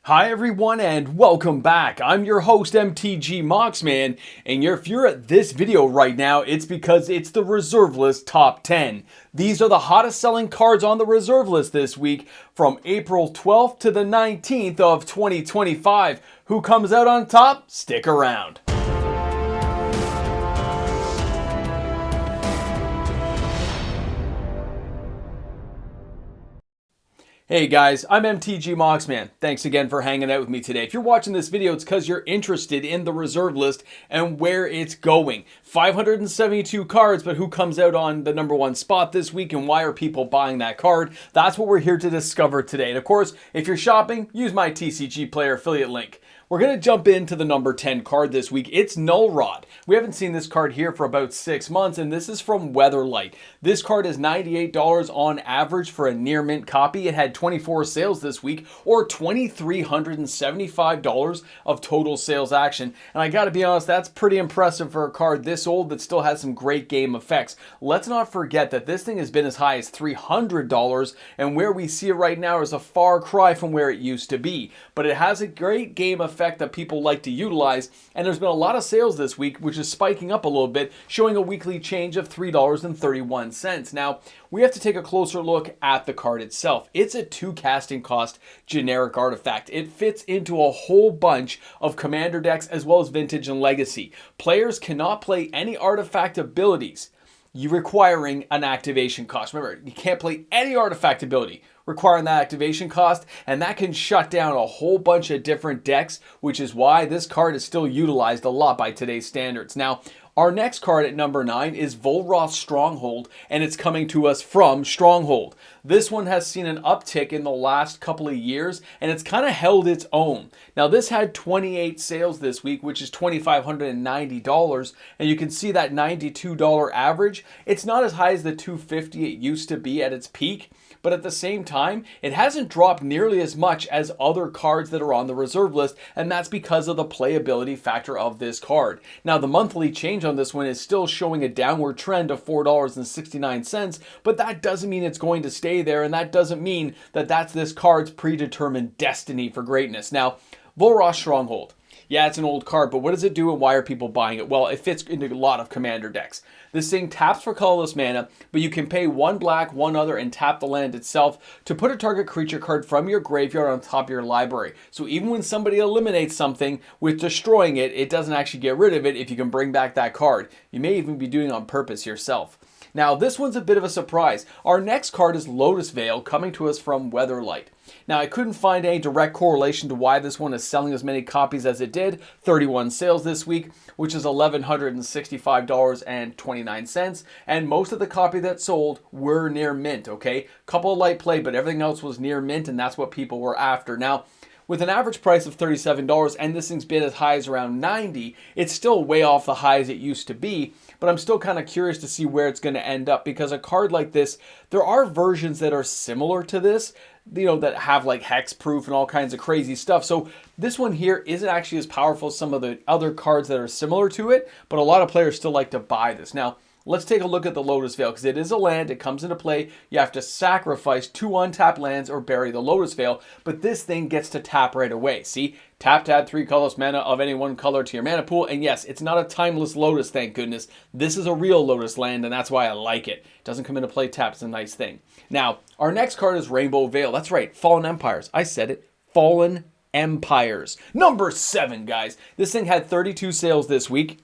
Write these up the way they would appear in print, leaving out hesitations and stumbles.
Hi everyone and welcome back. I'm your host MTG Moxman, and if you're at this video right now, it's because it's the reserve list top 10. These are the hottest selling cards on the reserve list this week from April 12th to the 19th of 2025. Who comes out on top? Stick around. Hey guys, I'm MTG Moxman. Thanks again for hanging out with me today. If you're watching this video, it's because you're interested in the reserve list and where it's going. 572 cards, but who comes out on the number one spot this week and why are people buying that card? That's what we're here to discover today. And of course, if you're shopping, use my TCG Player affiliate link. We're going to jump into the number 10 card this week. It's Null Rod. We haven't seen this card here for about 6 months, and this is from Weatherlight. This card is $98 on average for a near mint copy. It had 24 sales this week, or $2,375 of total sales action. And I gotta be honest, that's pretty impressive for a card this old that still has some great game effects. Let's not forget that this thing has been as high as $300, and where we see it right now is a far cry from where it used to be. But it has a great game effect that people like to utilize, and there's been a lot of sales this week, which is spiking up a little bit, showing a weekly change of $3.31. Now, we have to take a closer look at the card itself. It's a 2 casting cost generic artifact. It fits into a whole bunch of commander decks as well as vintage and legacy. Players cannot play any artifact abilities requiring an activation cost. Remember, you can't play any artifact ability requiring that activation cost, and that can shut down a whole bunch of different decks, which is why this card is still utilized a lot by today's standards. Now, our next card at number 9 is Volroth's Stronghold, and it's coming to us from Stronghold. This one has seen an uptick in the last couple of years, and it's kind of held its own. Now, this had 28 sales this week, which is $2,590, and you can see that $92 average. It's not as high as the $250 it used to be at its peak, but at the same time, it hasn't dropped nearly as much as other cards that are on the reserve list, and that's because of the playability factor of this card. Now, the monthly change on this one is still showing a downward trend of $4.69, but that doesn't mean it's going to stay there, and that doesn't mean that that's this card's predetermined destiny for greatness. Now, Volroth's Stronghold. Yeah, it's an old card, but what does it do and why are people buying it? Well, it fits into a lot of commander decks. This thing taps for colorless mana, but you can pay 1 black, 1 other, and tap the land itself to put a target creature card from your graveyard on top of your library. So even when somebody eliminates something with destroying it, it doesn't actually get rid of it if you can bring back that card. You may even be doing it on purpose yourself. Now, this one's a bit of a surprise. Our next card is Lotus Veil, coming to us from Weatherlight. Now, I couldn't find any direct correlation to why this one is selling as many copies as it did. 31 sales this week, which is $1,165.29. And most of the copy that sold were near mint, okay? Couple of light play, but everything else was near mint, and that's what people were after. Now, with an average price of $37, and this thing's been as high as around $90, it's still way off the highs it used to be, but I'm still kind of curious to see where it's going to end up, because a card like this, there are versions that are similar to this, you know, that have like hexproof and all kinds of crazy stuff. So this one here isn't actually as powerful as some of the other cards that are similar to it, but a lot of players still like to buy this. Now, let's take a look at the Lotus Veil, because it is a land. It comes into play. You have to sacrifice 2 untapped lands or bury the Lotus Veil, but this thing gets to tap right away. See? Tap to add 3 colorless mana of any one color to your mana pool, and yes, it's not a timeless Lotus, thank goodness. This is a real Lotus land, and that's why I like it. It doesn't come into play tapped. It's a nice thing. Now, our next card is Rainbow Veil. That's right, Fallen Empires. I said it. Fallen Empires. Number 7, guys. This thing had 32 sales this week.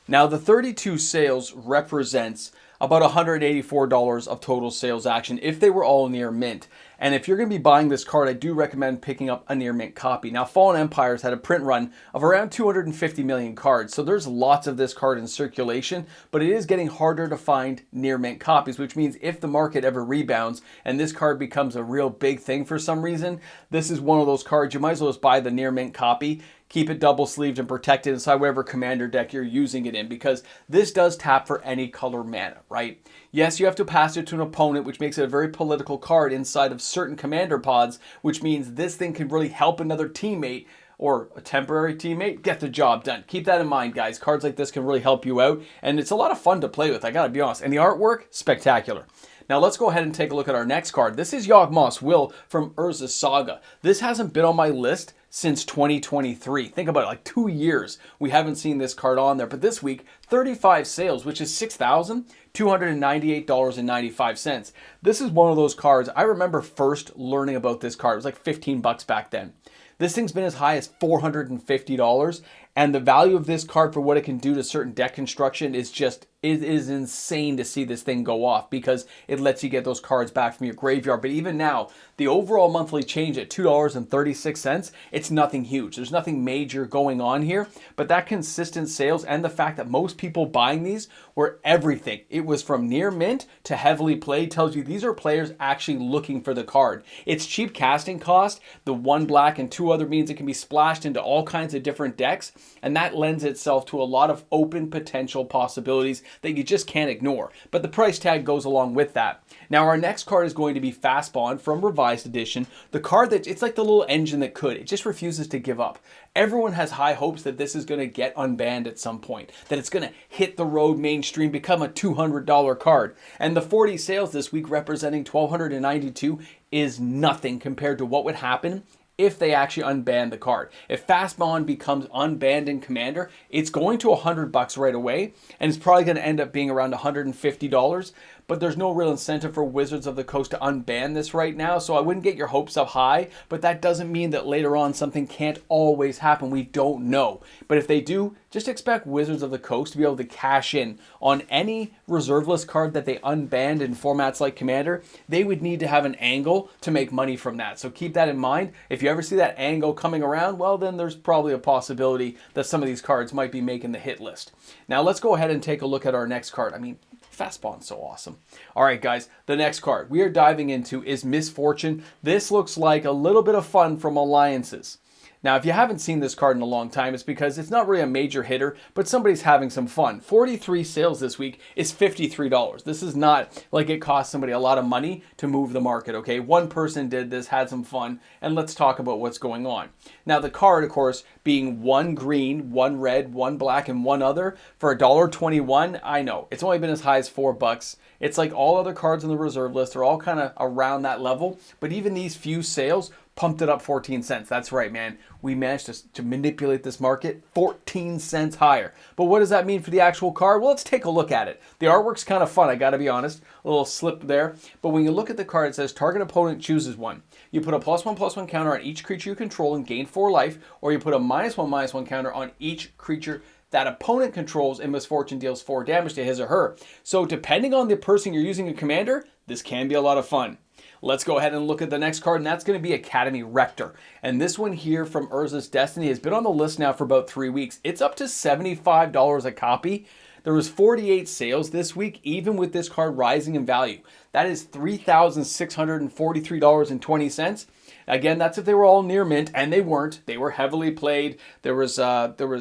Now, the 32 sales represents about $184 of total sales action if they were all near mint. And if you're going to be buying this card, I do recommend picking up a near mint copy. Now, Fallen Empires had a print run of around 250 million cards, so there's lots of this card in circulation, but it is getting harder to find near mint copies, which means if the market ever rebounds and this card becomes a real big thing for some reason, this is one of those cards you might as well just buy the near mint copy. Keep it double sleeved and protected inside whatever commander deck you're using it in, because this does tap for any color mana, right? Yes, you have to pass it to an opponent, which makes it a very political card inside of certain commander pods, which means this thing can really help another teammate or a temporary teammate get the job done. Keep that in mind, guys. Cards like this can really help you out, and it's a lot of fun to play with, I gotta be honest. And the artwork, spectacular. Now let's go ahead and take a look at our next card. This is Yawgmoth's Will from Urza's Saga. This hasn't been on my list since 2023. Think about it, like 2 years we haven't seen this card on there. But this week, 35 sales, which is $6,298.95. This is one of those cards, I remember first learning about this card. It was like 15 bucks back then. This thing's been as high as $450, and the value of this card for what it can do to certain deck construction is just, it is insane to see this thing go off, because it lets you get those cards back from your graveyard. But even now, the overall monthly change at $2.36, it's nothing huge. There's nothing major going on here, but that consistent sales and the fact that most people buying these were everything. It was from near mint to heavily played, tells you these are players actually looking for the card. It's cheap casting cost, the 1 black and 2 other means it can be splashed into all kinds of different decks, and that lends itself to a lot of open potential possibilities that you just can't ignore. But the price tag goes along with that. Now our next card is going to be Fast Bond from Revised Edition. The card that, it's like the little engine that could. It just refuses to give up. Everyone has high hopes that this is going to get unbanned at some point, that it's going to hit the road mainstream, become a $200 card. And the 40 sales this week representing 1,292 is nothing compared to what would happen if they actually unban the card. If Fast Bond becomes unbanned in Commander, it's going to $100 right away, and it's probably going to end up being around $150. But there's no real incentive for Wizards of the Coast to unban this right now, so I wouldn't get your hopes up high, but that doesn't mean that later on something can't always happen. We don't know. But if they do, just expect Wizards of the Coast to be able to cash in on any reserve list card that they unbanned in formats like Commander. They would need to have an angle to make money from that. So keep that in mind. If you ever see that angle coming around, well, then there's probably a possibility that some of these cards might be making the hit list. Now let's go ahead and take a look at our next card. I mean, Fast Bond's so awesome. All right, guys, the next card we are diving into is Misfortune. This looks like a little bit of fun from Alliances. Now, if you haven't seen this card in a long time, it's because it's not really a major hitter, but somebody's having some fun. 43 sales this week is $53. This is not like it cost somebody a lot of money to move the market, okay? One person did this, had some fun, and let's talk about what's going on. Now, the card, of course, being 1 green, 1 red, 1 black, and 1 other for $1.21, I know. It's only been as high as $4. It's like all other cards in the reserve list. They're all kind of around that level, but even these few sales pumped it up 14 cents. That's right, man. We managed to manipulate this market 14 cents higher. But what does that mean for the actual card? Well, let's take a look at it. The artwork's kind of fun, I gotta be honest. A little slip there. But when you look at the card, it says target opponent chooses one. You put a +1/+1 counter on each creature you control and gain 4 life, or you put a -1/-1 counter on each creature that opponent controls and Misfortune deals 4 damage to his or her. So depending on the person you're using in Commander, this can be a lot of fun. Let's go ahead and look at the next card, and that's going to be Academy Rector. And this one here from Urza's Destiny has been on the list now for about 3 weeks. It's up to $75 a copy. There was 48 sales this week, even with this card rising in value. That is $3,643.20. Again, that's if they were all near mint, and they weren't. They were heavily played. There was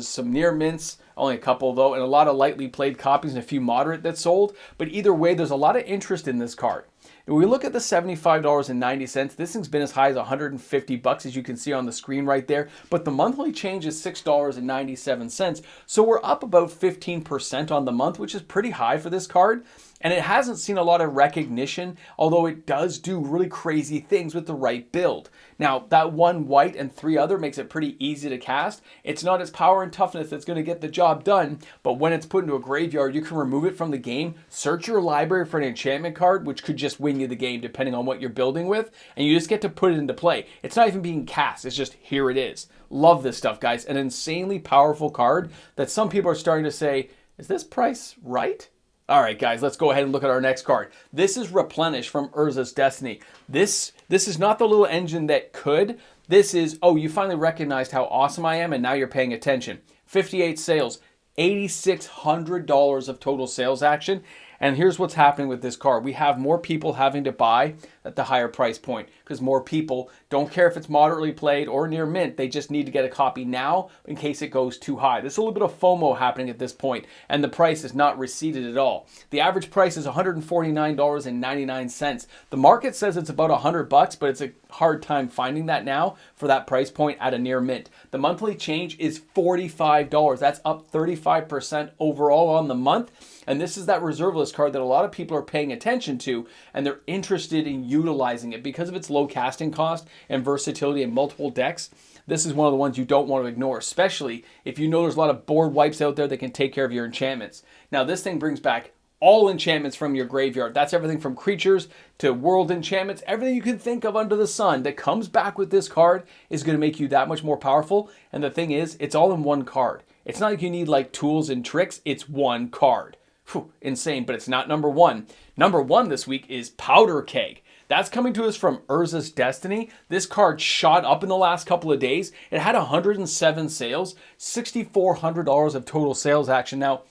some near mints, only a couple though, and a lot of lightly played copies and a few moderate that sold. But either way, there's a lot of interest in this card. If we look at the $75.90, this thing's been as high as $150, as you can see on the screen right there. But the monthly change is $6.97. So we're up about 15% on the month, which is pretty high for this card. And it hasn't seen a lot of recognition, although it does do really crazy things with the right build. Now, that 1 white and 3 other makes it pretty easy to cast. It's not its power and toughness that's going to get the job done, but when it's put into a graveyard, you can remove it from the game, search your library for an enchantment card, which could just win you the game depending on what you're building with, and you just get to put it into play. It's not even being cast, it's just here it is. Love this stuff, guys. An insanely powerful card that some people are starting to say, is this price right? All right, guys, let's go ahead and look at our next card. This is Replenish from Urza's Destiny. This is not the little engine that could. This is, oh, you finally recognized how awesome I am, and now you're paying attention. 58 sales, $8,600 of total sales action. And here's what's happening with this card. We have more people having to buy at the higher price point because more people Don't care if it's moderately played or near mint. They just need to get a copy now in case it goes too high. There's a little bit of FOMO happening at this point, and the price is not receded at all. The average price is $149.99. The market says it's about $100, but it's a hard time finding that now for that price point at a near mint. The monthly change is $45. That's up 35% overall on the month. And this is that reserve list card that a lot of people are paying attention to, and they're interested in utilizing it because of its low casting cost and versatility in multiple decks. This is one of the ones you don't want to ignore, especially if you know there's a lot of board wipes out there that can take care of your enchantments. Now, this thing brings back all enchantments from your graveyard. That's everything from creatures to world enchantments. Everything you can think of under the sun that comes back with this card is going to make you that much more powerful. And the thing is, it's all in one card. It's not like you need like tools and tricks. It's one card. Whew, insane, but it's not number one. Number one this week is Powder Keg. That's coming to us from Urza's Destiny. This card shot up in the last couple of days. It had 107 sales, $6,400 of total sales action. Now,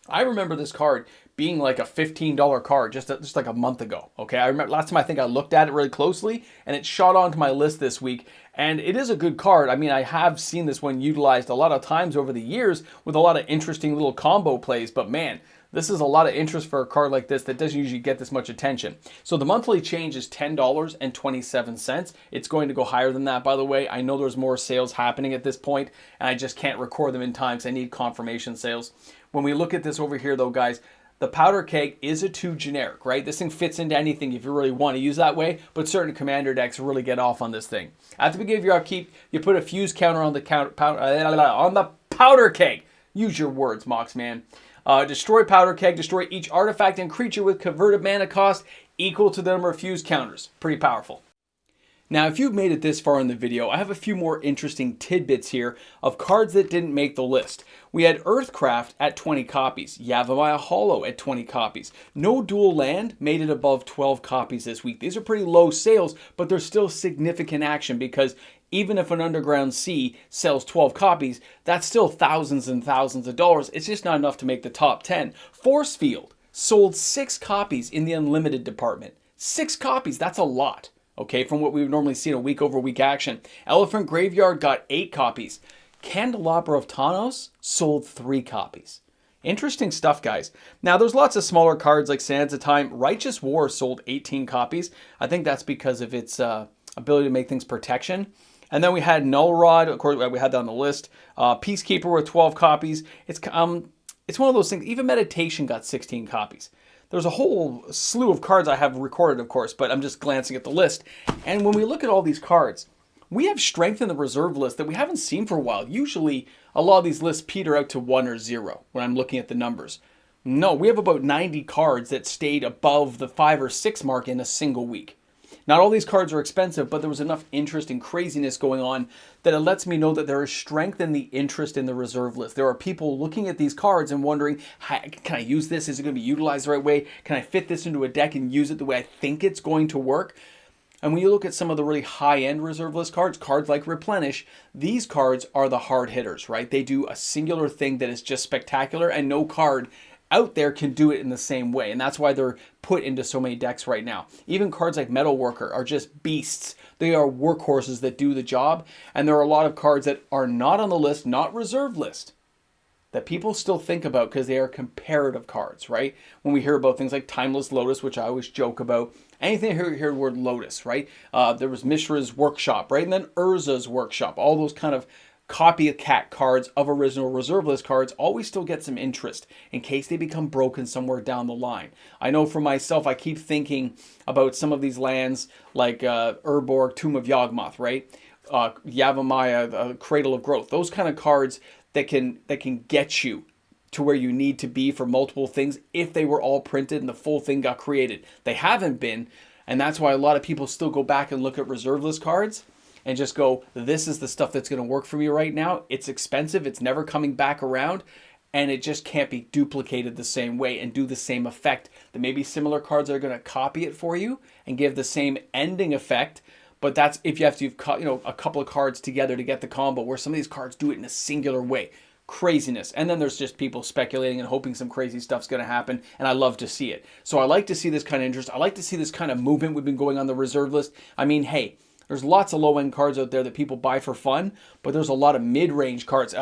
I remember this card being like a $15 card just like a month ago. Okay, I remember last time I think I looked at it really closely, and it shot onto my list this week. And it is a good card. I mean, I have seen this one utilized a lot of times over the years with a lot of interesting little combo plays, but man, this is a lot of interest for a card like this that doesn't usually get this much attention. So the monthly change is $10.27. It's going to go higher than that, by the way. I know there's more sales happening at this point, and I just can't record them in time because I need confirmation sales. When we look at this over here, though, guys, the Powder Keg is a 2 generic, right? This thing fits into anything if you really want to use that way, but certain commander decks really get off on this thing. At the beginning of your upkeep, you put a fuse counter on the Powder Keg. Use your words, Moxman. Destroy Powder Keg, destroy each artifact and creature with converted mana cost equal to the number of fuse counters. Pretty powerful. Now, if you've made it this far in the video, I have a few more interesting tidbits here of cards that didn't make the list. We had Earthcraft at 20 copies, Yavimaya Hollow at 20 copies. No Dual Land made it above 12 copies this week. These are pretty low sales, but there's still significant action because even if an Underground Sea sells 12 copies, that's still thousands and thousands of dollars. It's just not enough to make the top 10. Force Field sold 6 copies in the Unlimited department. 6 copies, that's a lot. Okay, from what we would normally see in a week-over-week action. Elephant Graveyard got 8 copies. Candelabra of Tawnos sold 3 copies. Interesting stuff, guys. Now, there's lots of smaller cards like Sands of Time. Righteous War sold 18 copies. I think that's because of its ability to make things protection. And then we had Null Rod. Of course, we had that on the list. Peacekeeper with 12 copies. It's one of those things. Even Meditation got 16 copies. There's a whole slew of cards I have recorded, of course, but I'm just glancing at the list. And when we look at all these cards, we have strength in the reserve list that we haven't seen for a while. Usually, a lot of these lists peter out to 1 or 0 when I'm looking at the numbers. No, we have about 90 cards that stayed above the 5 or 6 mark in a single week. Not all these cards are expensive, but there was enough interest and craziness going on that it lets me know that there is strength in the interest in the reserve list. There are people looking at these cards and wondering, can I use this? Is it going to be utilized the right way? Can I fit this into a deck and use it the way I think it's going to work? And when you look at some of the really high-end reserve list cards, cards like Replenish, these cards are the hard hitters, right? They do a singular thing that is just spectacular, and no card out there can do it in the same way, and that's why they're put into so many decks right now. Even cards like Metal Worker are just beasts. They are workhorses that do the job, and there are a lot of cards that are not on the list, not reserve list, that people still think about because they are comparative cards, right? When we hear about things like Timeless Lotus, which I always joke about, anything you hear the word Lotus, right? There was Mishra's Workshop, right? And then Urza's Workshop, all those kind of copycat cards of original reserve list cards always still get some interest in case they become broken somewhere down the line. I know for myself, I keep thinking about some of these lands like Urborg, Tomb of Yawgmoth, right? Yavimaya, Cradle of Growth. Those kind of cards that can get you to where you need to be for multiple things if they were all printed and the full thing got created. They haven't been, and that's why a lot of people still go back and look at reserve list cards and just go, this is the stuff that's going to work for me right now. It's expensive. It's never coming back around. And it just can't be duplicated the same way and do the same effect. There may be similar cards that are going to copy it for you and give the same ending effect. But that's if you have to have a couple of cards together to get the combo, where some of these cards do it in a singular way. Craziness. And then there's just people speculating and hoping some crazy stuff's going to happen. And I love to see it. So I like to see this kind of interest. I like to see this kind of movement we've been going on the reserve list. I mean, hey, There's lots of low-end cards out there that people buy for fun, but there's a lot of mid-range cards.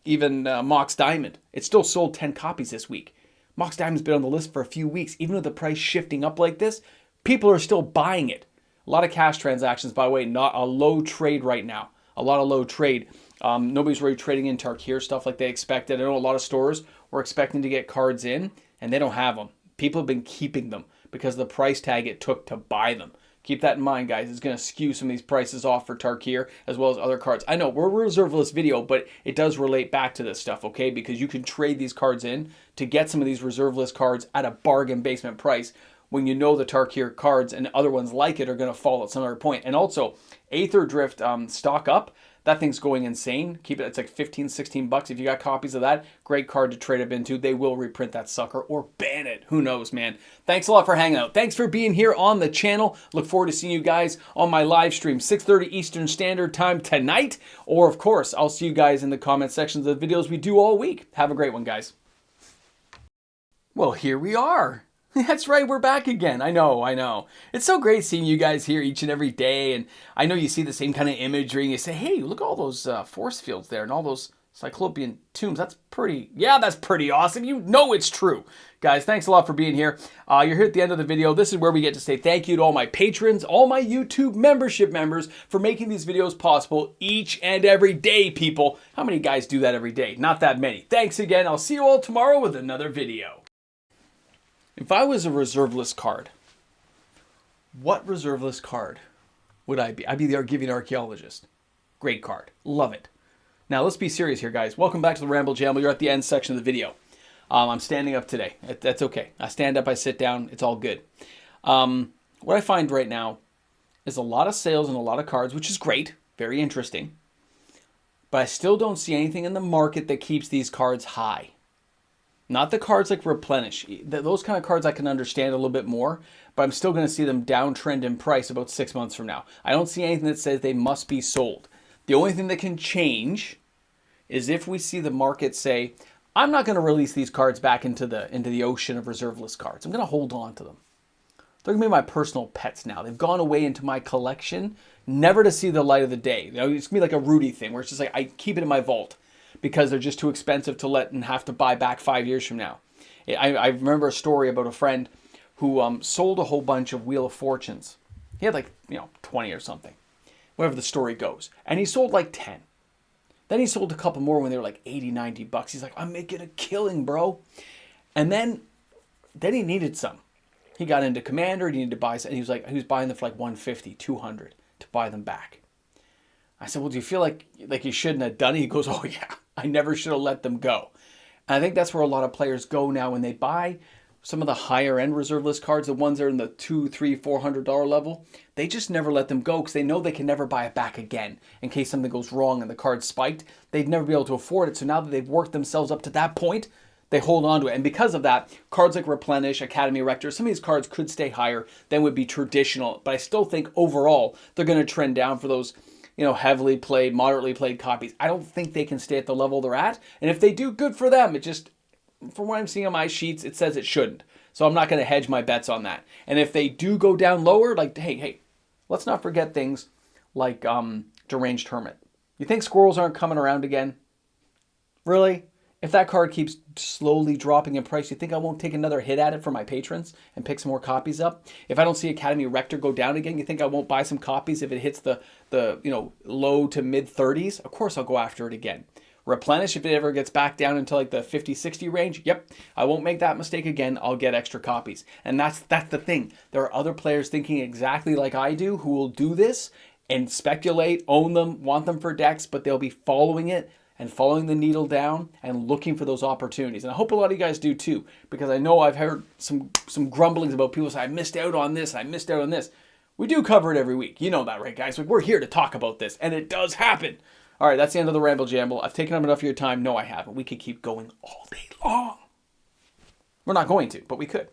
Even Mox Diamond. It still sold 10 copies this week. Mox Diamond's been on the list for a few weeks. Even with the price shifting up like this, people are still buying it. A lot of cash transactions, by the way, not a low trade right now. A lot of low trade. Nobody's really trading in Tarkir stuff like they expected. I know a lot of stores were expecting to get cards in, and they don't have them. People have been keeping them because of the price tag it took to buy them. Keep that in mind, guys. It's going to skew some of these prices off for Tarkir as well as other cards. I know we're a reserve list video, but it does relate back to this stuff, okay? Because you can trade these cards in to get some of these reserve list cards at a bargain basement price when you know the Tarkir cards and other ones like it are going to fall at some other point. And also, Aether Drift stock up. That thing's going insane. Keep it. It's like 15, 16 bucks. If you got copies of that, great card to trade up into. They will reprint that sucker or ban it. Who knows, man? Thanks a lot for hanging out. Thanks for being here on the channel. Look forward to seeing you guys on my live stream, 6:30 Eastern Standard Time tonight. Or, of course, I'll see you guys in the comment sections of the videos we do all week. Have a great one, guys. Well, here we are. That's right, we're back again. I know. It's so great seeing you guys here each and every day, and I know you see the same kind of imagery, and you say, hey, look at all those force fields there and all those Cyclopean tombs. That's pretty awesome. You know it's true. Guys, thanks a lot for being here. You're here at the end of the video. This is where we get to say thank you to all my patrons, all my YouTube membership members for making these videos possible each and every day, people. How many guys do that every day? Not that many. Thanks again. I'll see you all tomorrow with another video. If I was a reserve list card, what reserve list card would I be? I'd be the Argivian Archaeologist. Great card. Love it. Now, let's be serious here, guys. Welcome back to the Ramble Jam. You're at the end section of the video. I'm standing up today. That's okay. I stand up, I sit down. It's all good. What I find right now is a lot of sales and a lot of cards, which is great. Very interesting. But I still don't see anything in the market that keeps these cards high. Not the cards like Replenish. Those kind of cards I can understand a little bit more, but I'm still going to see them downtrend in price about 6 months from now. I don't see anything that says they must be sold. The only thing that can change is if we see the market say, I'm not going to release these cards back into the ocean of reserve list cards. I'm going to hold on to them. They're going to be my personal pets now. They've gone away into my collection, never to see the light of the day. You know, it's going to be like a Rudy thing where it's just like I keep it in my vault, because they're just too expensive to let and have to buy back 5 years from now. I remember a story about a friend who sold a whole bunch of Wheel of Fortunes. He had 20 or something, whatever the story goes. And he sold like 10. Then he sold a couple more when they were like 80, 90 bucks. He's like, I'm making a killing, bro. And then he needed some. He got into Commander, he needed to buy some. And he was buying them for like 150, 200 to buy them back. I said, well, do you feel like you shouldn't have done it? He goes, oh yeah, I never should have let them go. And I think that's where a lot of players go now when they buy some of the higher end reserve list cards, the ones that are in the $200, $300, $400 level. They just never let them go because they know they can never buy it back again in case something goes wrong and the card spiked. They'd never be able to afford it. So now that they've worked themselves up to that point, they hold on to it. And because of that, cards like Replenish, Academy Rector, some of these cards could stay higher than would be traditional. But I still think overall they're going to trend down for those heavily played, moderately played copies. I don't think they can stay at the level they're at. And if they do, good for them. It just, from what I'm seeing on my sheets, it says it shouldn't. So I'm not going to hedge my bets on that. And if they do go down lower, like, hey, let's not forget things like Deranged Hermit. You think squirrels aren't coming around again? Really? If that card keeps slowly dropping in price, you think I won't take another hit at it for my patrons and pick some more copies up? If I don't see Academy Rector go down again, you think I won't buy some copies if it hits the low to mid 30s? Of course I'll go after it again. Replenish, if it ever gets back down into like the 50, 60 range, yep, I won't make that mistake again. I'll get extra copies. And that's the thing. There are other players thinking exactly like I do who will do this and speculate, own them, want them for decks, but they'll be following it and following the needle down and looking for those opportunities. And I hope a lot of you guys do too, because I know I've heard some grumblings about people say, I missed out on this, I missed out on this. We do cover it every week. You know that, right, guys? Like, we're here to talk about this, and it does happen. All right, that's the end of the Ramble Jamble. I've taken up enough of your time. No, I haven't. We could keep going all day long. We're not going to, but we could.